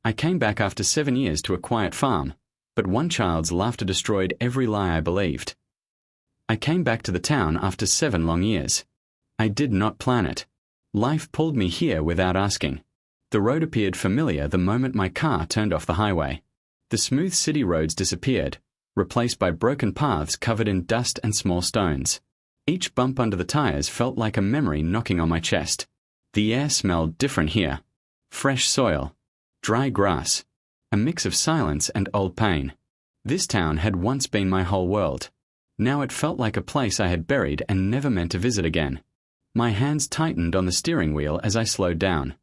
I came back after 7 years to a quiet farm, but one child's laughter destroyed every lie I believed. I came back to the town after 7 long years. I did not plan it. Life pulled me here without asking. The road appeared familiar the moment my car turned off the highway. The smooth city roads disappeared, replaced by broken paths covered in dust and small stones. Each bump under the tires felt like a memory knocking on my chest. The air smelled different here. Fresh soil, dry grass, a mix of silence and old pain. This town had once been my whole world. Now it felt like a place I had buried and never meant to visit again. My hands tightened on the steering wheel as I slowed down.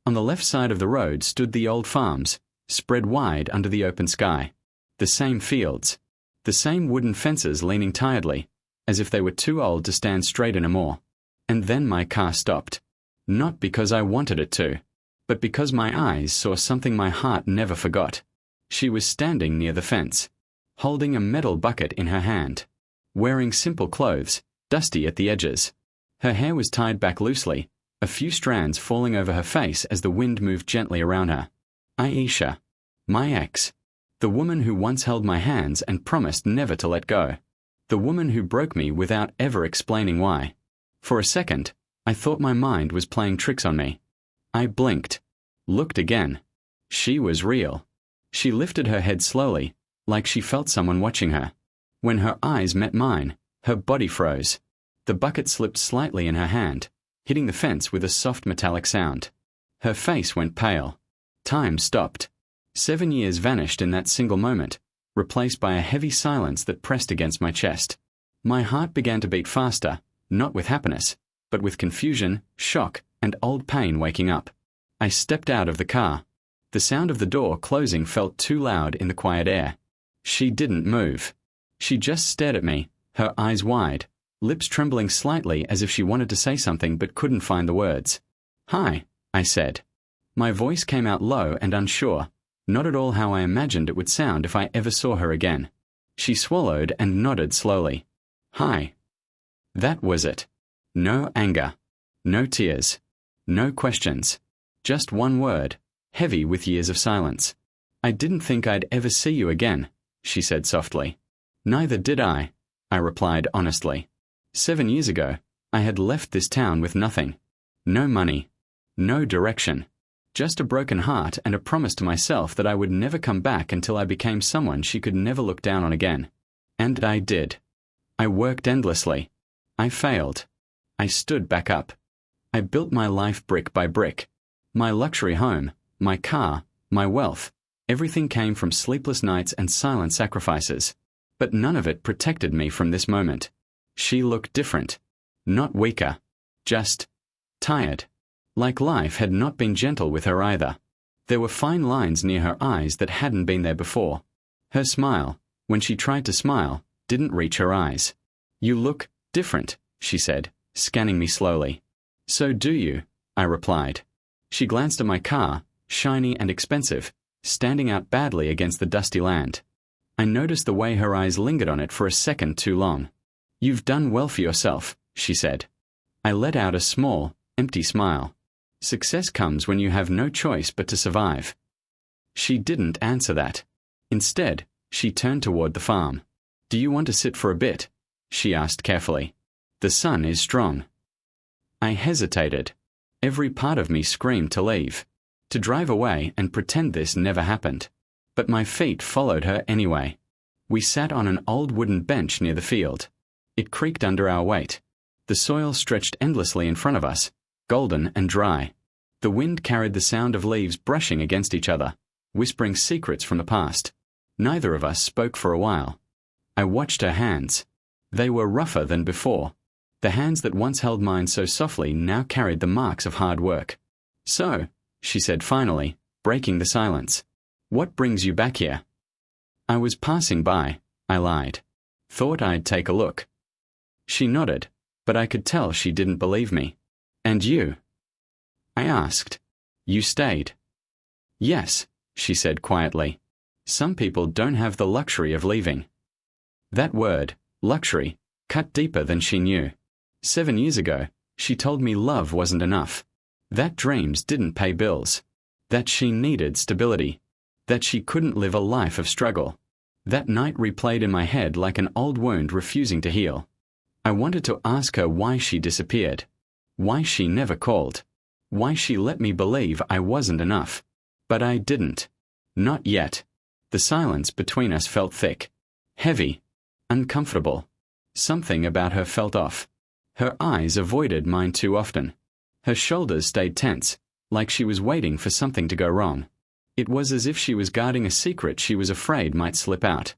On the left side of the road stood the old farms, spread wide under the open sky. The same fields. The same wooden fences leaning tiredly, as if they were too old to stand straight anymore. And then my car stopped. Not because I wanted it to, but because my eyes saw something my heart never forgot. She was standing near the fence, holding a metal bucket in her hand, wearing simple clothes, dusty at the edges. Her hair was tied back loosely, a few strands falling over her face as the wind moved gently around her. Aisha, my ex. The woman who once held my hands and promised never to let go. The woman who broke me without ever explaining why. For a second, I thought my mind was playing tricks on me. I blinked, looked again. She was real. She lifted her head slowly, like she felt someone watching her. When her eyes met mine, her body froze. The bucket slipped slightly in her hand, hitting the fence with a soft metallic sound. Her face went pale. Time stopped. 7 years vanished in that single moment, replaced by a heavy silence that pressed against my chest. My heart began to beat faster, not with happiness, but with confusion, shock, and old pain waking up. I stepped out of the car. The sound of the door closing felt too loud in the quiet air. She didn't move. She just stared at me, her eyes wide, lips trembling slightly as if she wanted to say something but couldn't find the words. "Hi," I said. My voice came out low and unsure, not at all how I imagined it would sound if I ever saw her again. She swallowed and nodded slowly. "Hi." That was it. No anger. No tears. No questions. Just one word, heavy with years of silence. "I didn't think I'd ever see you again," she said softly. "Neither did I replied honestly. 7 years ago, I had left this town with nothing. No money. No direction. Just a broken heart and a promise to myself that I would never come back until I became someone she could never look down on again. And I did. I worked endlessly. I failed. I stood back up. I built my life brick by brick. My luxury home, my car, my wealth, everything came from sleepless nights and silent sacrifices. But none of it protected me from this moment. She looked different. Not weaker. Just tired. Like life had not been gentle with her either. There were fine lines near her eyes that hadn't been there before. Her smile, when she tried to smile, didn't reach her eyes. "You look different," she said, scanning me slowly. "So do you," I replied. She glanced at my car, shiny and expensive, standing out badly against the dusty land. I noticed the way her eyes lingered on it for a second too long. "You've done well for yourself," she said. I let out a small, empty smile. Success comes when you have no choice but to survive. She didn't answer that. Instead, she turned toward the farm. "Do you want to sit for a bit?" she asked carefully. "The sun is strong." I hesitated. Every part of me screamed to leave, to drive away and pretend this never happened. But my feet followed her anyway. We sat on an old wooden bench near the field. It creaked under our weight. The soil stretched endlessly in front of us, golden and dry. The wind carried the sound of leaves brushing against each other, whispering secrets from the past. Neither of us spoke for a while. I watched her hands. They were rougher than before. The hands that once held mine so softly now carried the marks of hard work. "So," she said finally, breaking the silence, "what brings you back here?" "I was passing by," I lied. "Thought I'd take a look." She nodded, but I could tell she didn't believe me. "And you?" I asked. "You stayed?" "Yes," she said quietly. "Some people don't have the luxury of leaving." That word, luxury, cut deeper than she knew. 7 years ago, she told me love wasn't enough. That dreams didn't pay bills. that she needed stability, that she couldn't live a life of struggle. That night replayed in my head like an old wound refusing to heal. I wanted to ask her why she disappeared, why she never called, why she let me believe I wasn't enough. But I didn't. Not yet. The silence between us felt thick, heavy, uncomfortable. Something about her felt off. Her eyes avoided mine too often. Her shoulders stayed tense, like she was waiting for something to go wrong. It was as if she was guarding a secret she was afraid might slip out.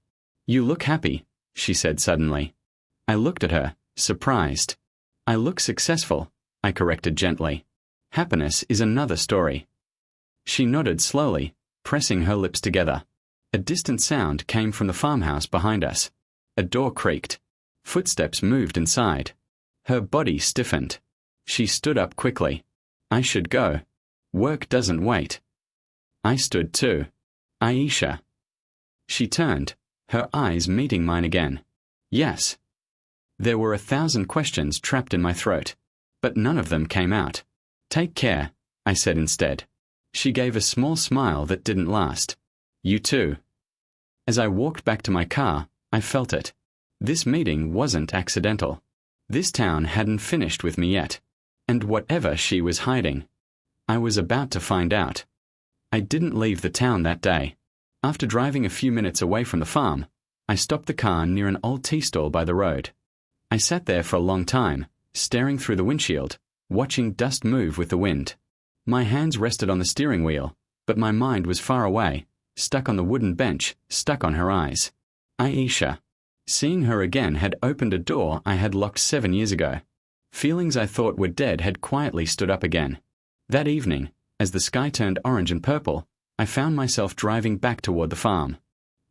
"You look happy," she said suddenly. I looked at her, surprised. "I look successful," I corrected gently. "Happiness is another story." She nodded slowly, pressing her lips together. A distant sound came from the farmhouse behind us. A door creaked. Footsteps moved inside. Her body stiffened. She stood up quickly. "I should go. Work doesn't wait." I stood too. "Aisha." She turned, her eyes meeting mine again. "Yes." There were 1,000 questions trapped in my throat, but none of them came out. "Take care," I said instead. She gave a small smile that didn't last. "You too." As I walked back to my car, I felt it. This meeting wasn't accidental. This town hadn't finished with me yet. And whatever she was hiding, I was about to find out. I didn't leave the town that day. After driving a few minutes away from the farm, I stopped the car near an old tea stall by the road. I sat there for a long time, staring through the windshield, watching dust move with the wind. My hands rested on the steering wheel, but my mind was far away, stuck on the wooden bench, stuck on her eyes. Aisha. Seeing her again had opened a door I had locked 7 years ago. Feelings I thought were dead had quietly stood up again. That evening, as the sky turned orange and purple, I found myself driving back toward the farm.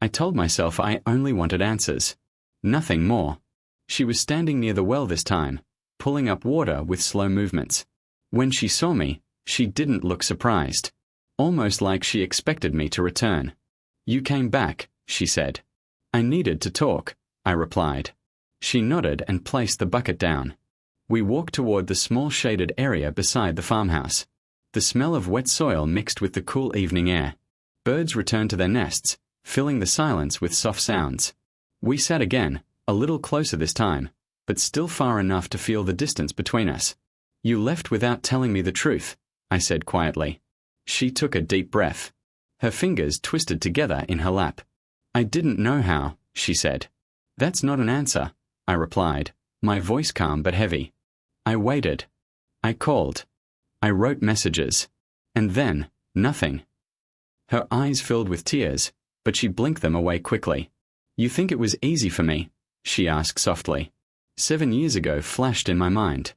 I told myself I only wanted answers. Nothing more. She was standing near the well this time, pulling up water with slow movements. When she saw me, she didn't look surprised. Almost like she expected me to return. "You came back," she said. "I needed to talk," I replied. She nodded and placed the bucket down. We walked toward the small shaded area beside the farmhouse. The smell of wet soil mixed with the cool evening air. Birds returned to their nests, filling the silence with soft sounds. We sat again, a little closer this time, but still far enough to feel the distance between us. "You left without telling me the truth," I said quietly. She took a deep breath. Her fingers twisted together in her lap. "I didn't know how," she said. "That's not an answer," I replied, my voice calm but heavy. "I waited. I called. I wrote messages. And then, nothing." Her eyes filled with tears, but she blinked them away quickly. "You think it was easy for me?" she asked softly. 7 years ago flashed in my mind.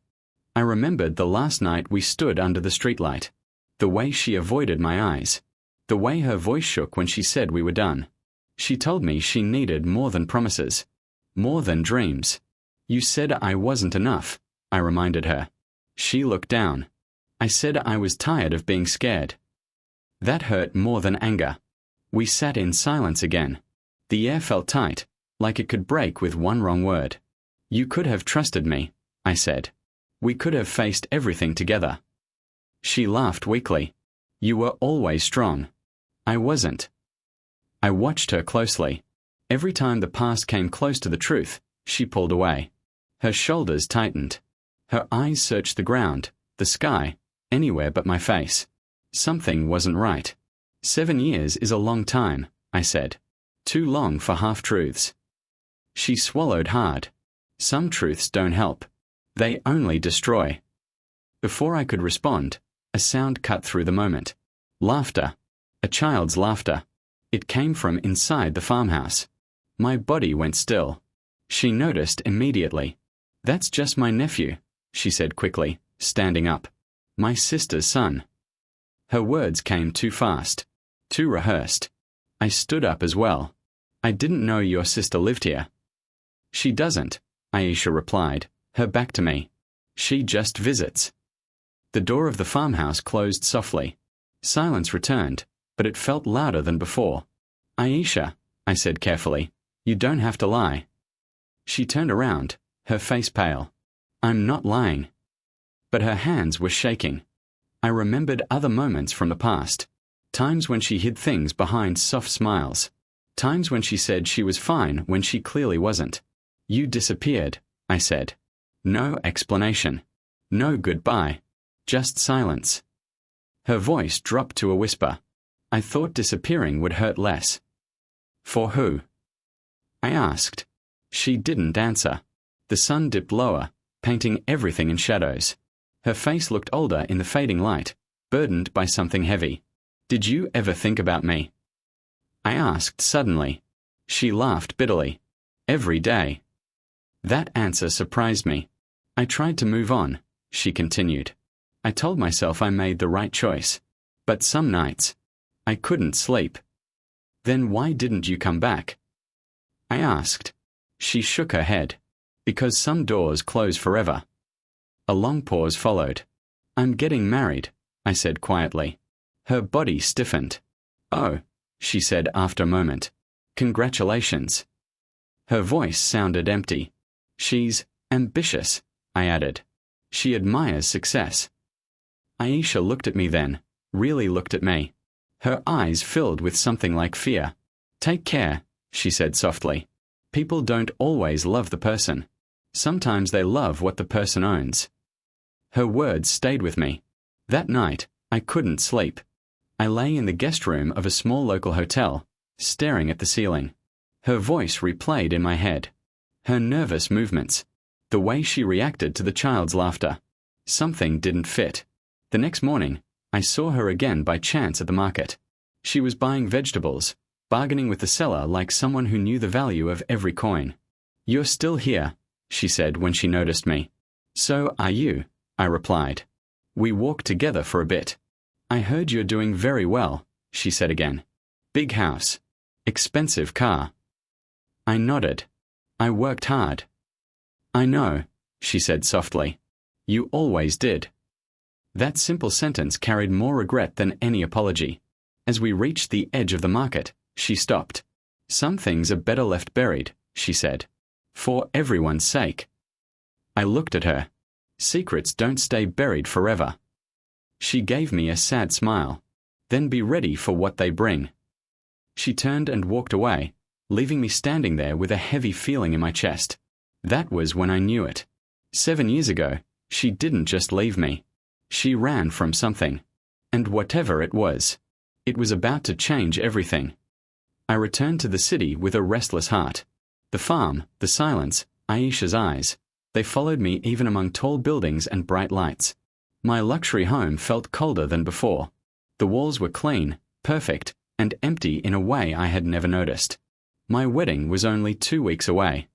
I remembered the last night we stood under the streetlight. The way she avoided my eyes. The way her voice shook when she said we were done. She told me she needed more than promises. More than dreams. "You said I wasn't enough," I reminded her. She looked down. "I said I was tired of being scared." That hurt more than anger. We sat in silence again. The air felt tight, like it could break with one wrong word. "You could have trusted me," I said. "We could have faced everything together." She laughed weakly. "You were always strong." I wasn't. I watched her closely. Every time the past came close to the truth, she pulled away. Her shoulders tightened. Her eyes searched the ground, the sky, anywhere but my face. Something wasn't right. 7 years is a long time, I said. Too long for half-truths. She swallowed hard. Some truths don't help. They only destroy. Before I could respond, a sound cut through the moment. Laughter. A child's laughter. It came from inside the farmhouse. My body went still. She noticed immediately. "That's just my nephew," she said quickly, standing up. "My sister's son." Her words came too fast, too rehearsed. I stood up as well. "I didn't know your sister lived here." "She doesn't," Aisha replied, her back to me. "She just visits." The door of the farmhouse closed softly. Silence returned, but it felt louder than before. "Aisha," I said carefully, "you don't have to lie." She turned around, her face pale. "I'm not lying." But her hands were shaking. I remembered other moments from the past, Times when she hid things behind soft smiles. Times when she said she was fine when she clearly wasn't. You disappeared, I said. No explanation. No goodbye. Just silence. Her voice dropped to a whisper. I thought disappearing would hurt less. For who? I asked. She didn't answer. The sun dipped lower, painting everything in shadows. Her face looked older in the fading light, burdened by something heavy. Did you ever think about me? I asked suddenly. She laughed bitterly. Every day. That answer surprised me. I tried to move on, she continued. I told myself I made the right choice. But some nights, I couldn't sleep. Then why didn't you come back? I asked. She shook her head. Because some doors close forever. A long pause followed. I'm getting married, I said quietly. Her body stiffened. Oh, she said after a moment. Congratulations. Her voice sounded empty. She's ambitious, I added. She admires success. Aisha looked at me then, really looked at me. Her eyes filled with something like fear. Take care, she said softly. People don't always love the person. Sometimes they love what the person owns. Her words stayed with me. That night, I couldn't sleep. I lay in the guest room of a small local hotel, staring at the ceiling. Her voice replayed in my head. Her nervous movements. The way she reacted to the child's laughter. Something didn't fit. The next morning, I saw her again by chance at the market. She was buying vegetables, bargaining with the seller like someone who knew the value of every coin. You're still here, she said when she noticed me. So are you, I replied. We walked together for a bit. I heard you're doing very well, she said again. Big house. Expensive car. I nodded. I worked hard. I know, she said softly. You always did. That simple sentence carried more regret than any apology. As we reached the edge of the market, she stopped. Some things are better left buried, she said. For everyone's sake. I looked at her. Secrets don't stay buried forever. She gave me a sad smile. Then be ready for what they bring. She turned and walked away, leaving me standing there with a heavy feeling in my chest. That was when I knew it. 7 years ago, she didn't just leave me. She ran from something. And whatever it was about to change everything. I returned to the city with a restless heart. The farm, the silence, Aisha's eyes, they followed me even among tall buildings and bright lights. My luxury home felt colder than before. The walls were clean, perfect, and empty in a way I had never noticed. My wedding was only 2 weeks away.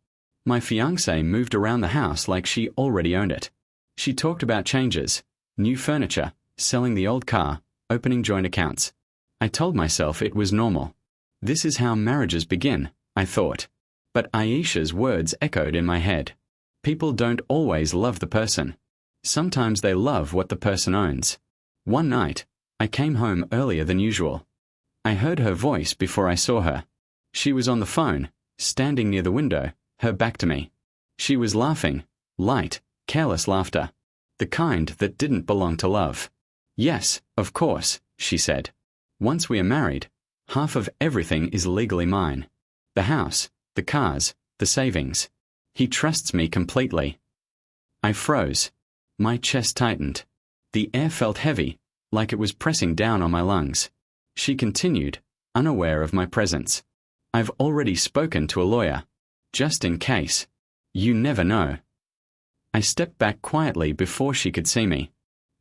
My fiancé moved around the house like she already owned it. She talked about changes, new furniture, selling the old car, opening joint accounts. I told myself it was normal. This is how marriages begin, I thought. But Aisha's words echoed in my head. People don't always love the person. Sometimes they love what the person owns. One night, I came home earlier than usual. I heard her voice before I saw her. She was on the phone, standing near the window, her back to me. She was laughing, light, careless laughter, the kind that didn't belong to love. Yes, of course, she said. Once we are married, half of everything is legally mine. The house, the cars, the savings. He trusts me completely. I froze. My chest tightened. The air felt heavy, like it was pressing down on my lungs. She continued, unaware of my presence. I've already spoken to a lawyer. Just in case. You never know. I stepped back quietly before she could see me.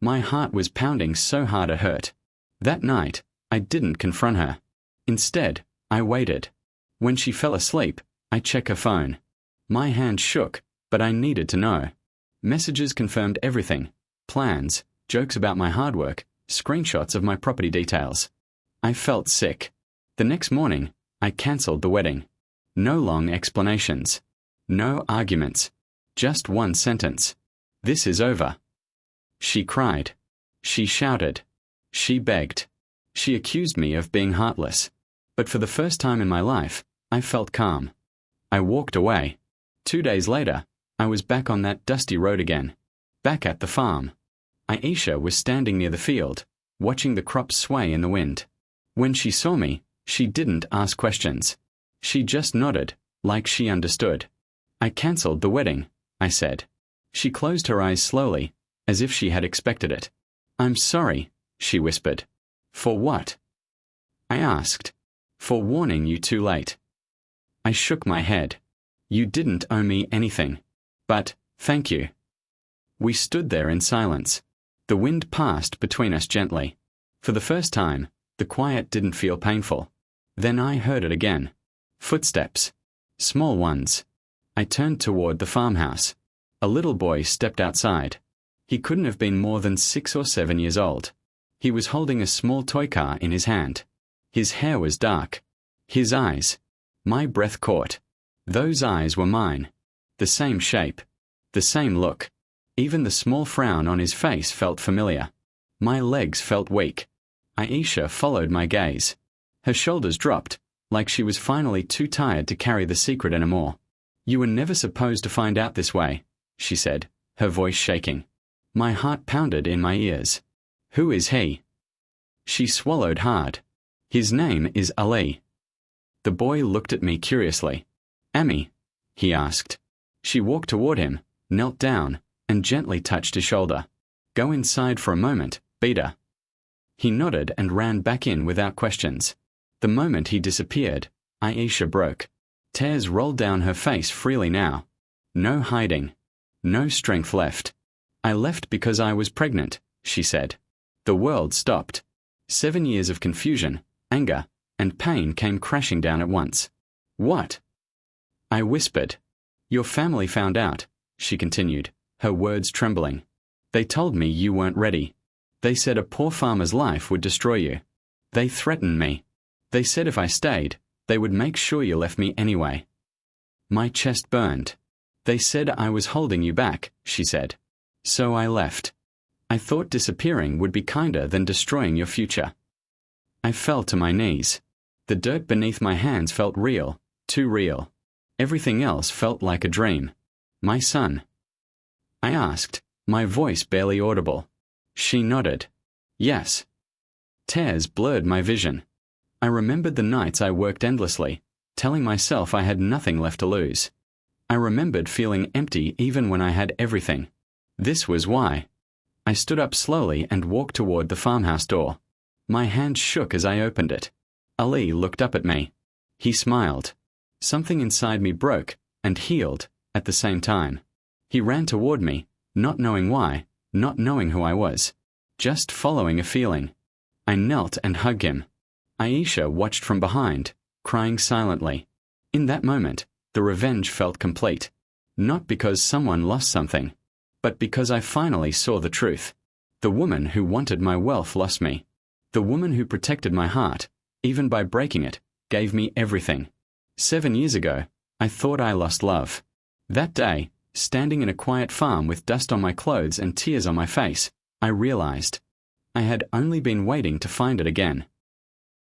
My heart was pounding so hard it hurt. That night, I didn't confront her. Instead, I waited. When she fell asleep, I checked her phone. My hand shook, but I needed to know. Messages confirmed everything. Plans, jokes about my hard work, screenshots of my property details. I felt sick. The next morning, I cancelled the wedding. No long explanations. No arguments. Just one sentence. This is over. She cried. She shouted. She begged. She accused me of being heartless. But for the first time in my life, I felt calm. I walked away. 2 days later, I was back on that dusty road again. Back at the farm. Aisha was standing near the field, watching the crops sway in the wind. When she saw me, she didn't ask questions. She just nodded, like she understood. I cancelled the wedding, I said. She closed her eyes slowly, as if she had expected it. I'm sorry, she whispered. For what? I asked. For warning you too late. I shook my head. You didn't owe me anything. But, thank you. We stood there in silence. The wind passed between us gently. For the first time, the quiet didn't feel painful. Then I heard it again. Footsteps. Small ones. I turned toward the farmhouse. A little boy stepped outside. He couldn't have been more than 6 or 7 years old. He was holding a small toy car in his hand. His hair was dark. His eyes. My breath caught. Those eyes were mine. The same shape. The same look. Even the small frown on his face felt familiar. My legs felt weak. Aisha followed my gaze. Her shoulders dropped, like she was finally too tired to carry the secret anymore. You were never supposed to find out this way, she said, her voice shaking. My heart pounded in my ears. Who is he? She swallowed hard. His name is Ali. The boy looked at me curiously. Ami? He asked. She walked toward him, knelt down, and gently touched his shoulder. Go inside for a moment, Beta. He nodded and ran back in without questions. The moment he disappeared, Aisha broke. Tears rolled down her face freely now. No hiding. No strength left. I left because I was pregnant, she said. The world stopped. 7 years of confusion, anger, and pain came crashing down at once. What? I whispered. Your family found out, she continued, her words trembling. They told me you weren't ready. They said a poor farmer's life would destroy you. They threatened me. They said if I stayed, they would make sure you left me anyway. My chest burned. They said I was holding you back, she said. So I left. I thought disappearing would be kinder than destroying your future. I fell to my knees. The dirt beneath my hands felt real, too real. Everything else felt like a dream. My son. I asked, my voice barely audible. She nodded. Yes. Tears blurred my vision. I remembered the nights I worked endlessly, telling myself I had nothing left to lose. I remembered feeling empty even when I had everything. This was why. I stood up slowly and walked toward the farmhouse door. My hand shook as I opened it. Ali looked up at me. He smiled. Something inside me broke and healed at the same time. He ran toward me, not knowing why, not knowing who I was, just following a feeling. I knelt and hugged him. Aisha watched from behind, crying silently. In that moment, the revenge felt complete. Not because someone lost something, but because I finally saw the truth. The woman who wanted my wealth lost me. The woman who protected my heart, even by breaking it, gave me everything. 7 years ago, I thought I lost love. That day, standing in a quiet farm with dust on my clothes and tears on my face, I realized I had only been waiting to find it again.